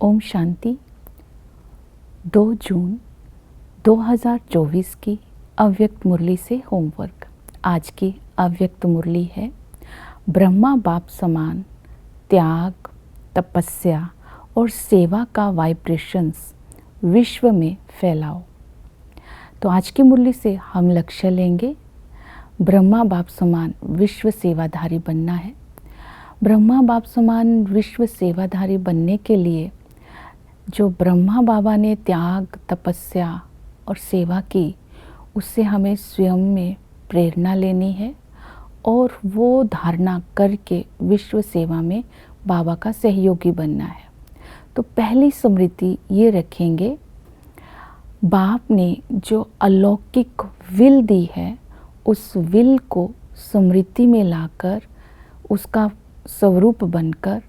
ओम शांति। 2 जून 2024 की अव्यक्त मुरली से होमवर्क। आज की अव्यक्त मुरली है, ब्रह्मा बाप समान त्याग, तपस्या और सेवा का वाइब्रेशंस विश्व में फैलाओ। तो आज की मुरली से हम लक्ष्य लेंगे, ब्रह्मा बाप समान विश्व सेवाधारी बनना है। ब्रह्मा बाप समान विश्व सेवाधारी बनने के लिए जो ब्रह्मा बाबा ने त्याग, तपस्या और सेवा की, उससे हमें स्वयं में प्रेरणा लेनी है और वो धारणा करके विश्व सेवा में बाबा का सहयोगी बनना है। तो पहली स्मृति ये रखेंगे, बाप ने जो अलौकिक विल दी है, उस विल को स्मृति में लाकर उसका स्वरूप बनकर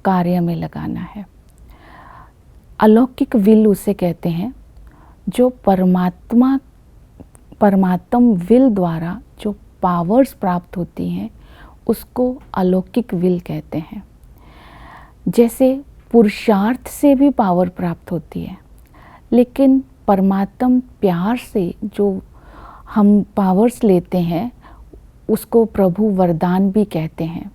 कार्य में लगाना है। अलौकिक विल उसे कहते हैं जो परमात्म विल द्वारा जो पावर्स प्राप्त होती हैं, उसको अलौकिक विल कहते हैं। जैसे पुरुषार्थ से भी पावर प्राप्त होती है, लेकिन परमात्म प्यार से जो हम पावर्स लेते हैं उसको प्रभु वरदान भी कहते हैं,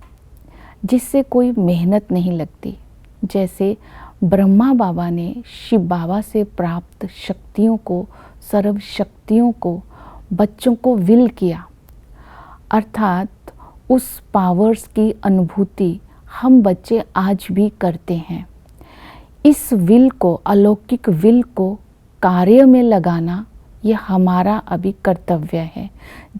जिससे कोई मेहनत नहीं लगती। जैसे ब्रह्मा बाबा ने शिव बाबा से प्राप्त शक्तियों को, सर्व शक्तियों को बच्चों को विल किया, अर्थात उस पावर्स की अनुभूति हम बच्चे आज भी करते हैं। इस विल को, अलौकिक विल को कार्य में लगाना, ये हमारा अभी कर्तव्य है।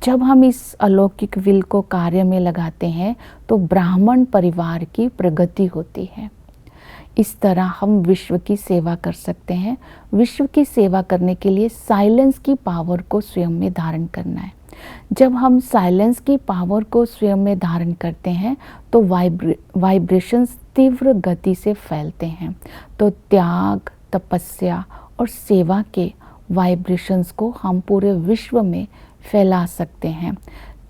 जब हम इस अलौकिक विल को कार्य में लगाते हैं तो ब्राह्मण परिवार की प्रगति होती है। इस तरह हम विश्व की सेवा कर सकते हैं। विश्व की सेवा करने के लिए साइलेंस की पावर को स्वयं में धारण करना है। जब हम साइलेंस की पावर को स्वयं में धारण करते हैं तो वाइब्रेशंस तीव्र गति से फैलते हैं। तो त्याग, तपस्या और सेवा के वाइब्रेशंस को हम पूरे विश्व में फैला सकते हैं।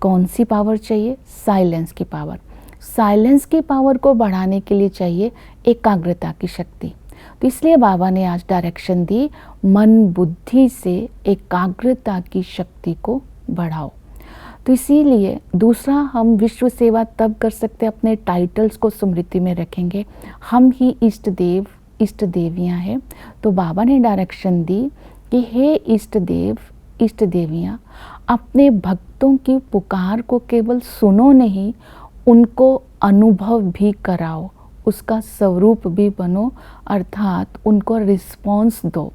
कौन सी पावर चाहिए? साइलेंस की पावर। साइलेंस की पावर को बढ़ाने के लिए चाहिए एकाग्रता की शक्ति। तो इसलिए बाबा ने आज डायरेक्शन दी, मन बुद्धि से एकाग्रता की शक्ति को बढ़ाओ। तो इसीलिए दूसरा, हम विश्व सेवा तब कर सकते हैं, अपने टाइटल्स को स्मृति में रखेंगे। हम ही इष्ट देव, इष्ट देवियाँ हैं। तो बाबा ने डायरेक्शन दी कि हे इष्ट देव, इष्ट देवियाँ, अपने भक्तों की पुकार को केवल सुनो नहीं, उनको अनुभव भी कराओ, उसका स्वरूप भी बनो, अर्थात उनको रिस्पॉन्स दो।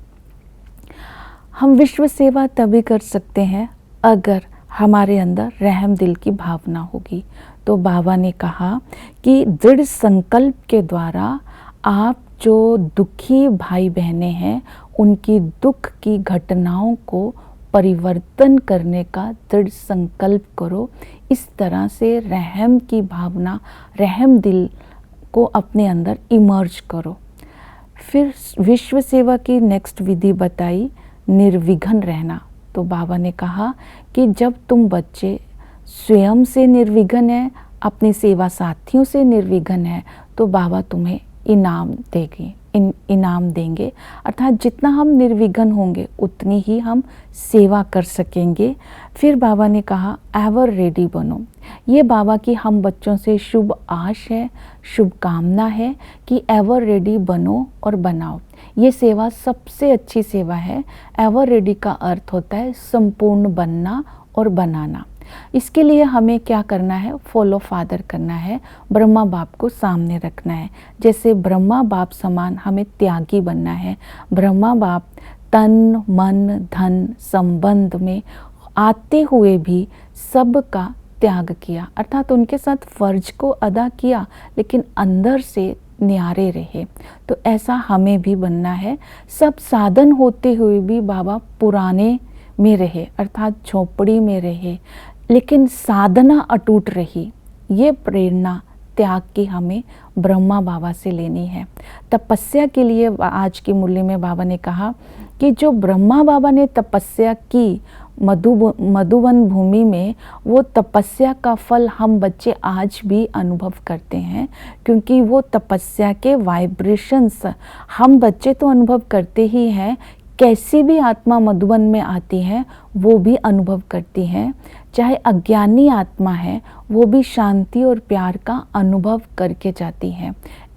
हम विश्व सेवा तभी कर सकते हैं अगर हमारे अंदर रहम दिल की भावना होगी। तो बाबा ने कहा कि दृढ़ संकल्प के द्वारा आप जो दुखी भाई बहनें हैं, उनकी दुख की घटनाओं को परिवर्तन करने का दृढ़ संकल्प करो। इस तरह से रहम की भावना, रहम दिल को अपने अंदर इमर्ज करो। फिर विश्व सेवा की नेक्स्ट विधि बताई, निर्विघ्न रहना। तो बाबा ने कहा कि जब तुम बच्चे स्वयं से निर्विघ्न है, अपने सेवा साथियों से निर्विघ्न है, तो बाबा तुम्हें इनाम देंगे। अर्थात जितना हम निर्विघ्न होंगे उतनी ही हम सेवा कर सकेंगे। फिर बाबा ने कहा एवर रेडी बनो। ये बाबा की हम बच्चों से शुभ आश है, शुभकामना है कि एवर रेडी बनो और बनाओ। ये सेवा सबसे अच्छी सेवा है। एवर रेडी का अर्थ होता है संपूर्ण बनना और बनाना। इसके लिए हमें क्या करना है? फॉलो फादर करना है, ब्रह्मा बाप को सामने रखना है। जैसे ब्रह्मा बाप समान हमें त्यागी बनना है। ब्रह्मा बाप तन, मन, धन, संबंध में आते हुए भी सबका त्याग किया, अर्थात उनके साथ फर्ज को अदा किया, लेकिन अंदर से न्यारे रहे। तो ऐसा हमें भी बनना है। सब साधन होते हुए भी बाबा पुराने में रहे, अर्थात झोपड़ी में रहे, लेकिन साधना अटूट रही। ये प्रेरणा त्याग की हमें ब्रह्मा बाबा से लेनी है। तपस्या के लिए आज की मुरली में बाबा ने कहा कि जो ब्रह्मा बाबा ने तपस्या की मधुबन भूमि में, वो तपस्या का फल हम बच्चे आज भी अनुभव करते हैं, क्योंकि वो तपस्या के वाइब्रेशंस हम बच्चे तो अनुभव करते ही हैं। कैसी भी आत्मा मधुबन में आती है वो भी अनुभव करती है, चाहे अज्ञानी आत्मा है वो भी शांति और प्यार का अनुभव करके जाती है।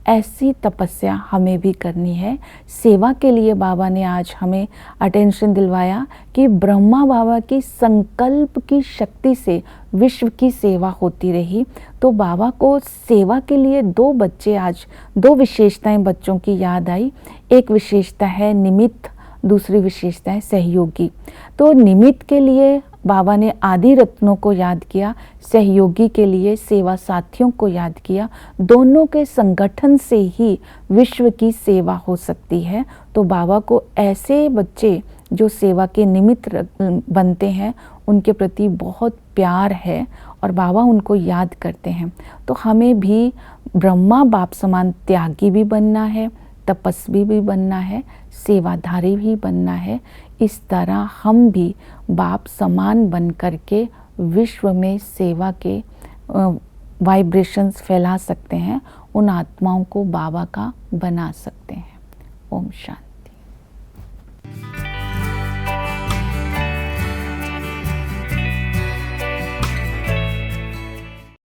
ऐसी तपस्या हमें भी करनी है। सेवा के लिए बाबा ने आज हमें अटेंशन दिलवाया कि ब्रह्मा बाबा की संकल्प की शक्ति से विश्व की सेवा होती रही। तो बाबा को सेवा के लिए दो विशेषताएं बच्चों की याद आई। एक विशेषता है निमित्त, दूसरी विशेषता है सहयोगी। तो निमित्त के लिए बाबा ने आदि रत्नों को याद किया, सहयोगी के लिए सेवा साथियों को याद किया। दोनों के संगठन से ही विश्व की सेवा हो सकती है। तो बाबा को ऐसे बच्चे जो सेवा के निमित्त बनते हैं उनके प्रति बहुत प्यार है और बाबा उनको याद करते हैं। तो हमें भी ब्रह्मा बाप समान त्यागी भी बनना है, तपस्वी भी बनना है, सेवाधारी भी बनना है। इस तरह हम भी बाप समान बन करके विश्व में सेवा के वाइब्रेशंस फैला सकते हैं, उन आत्माओं को बाबा का बना सकते हैं। ओम शांति।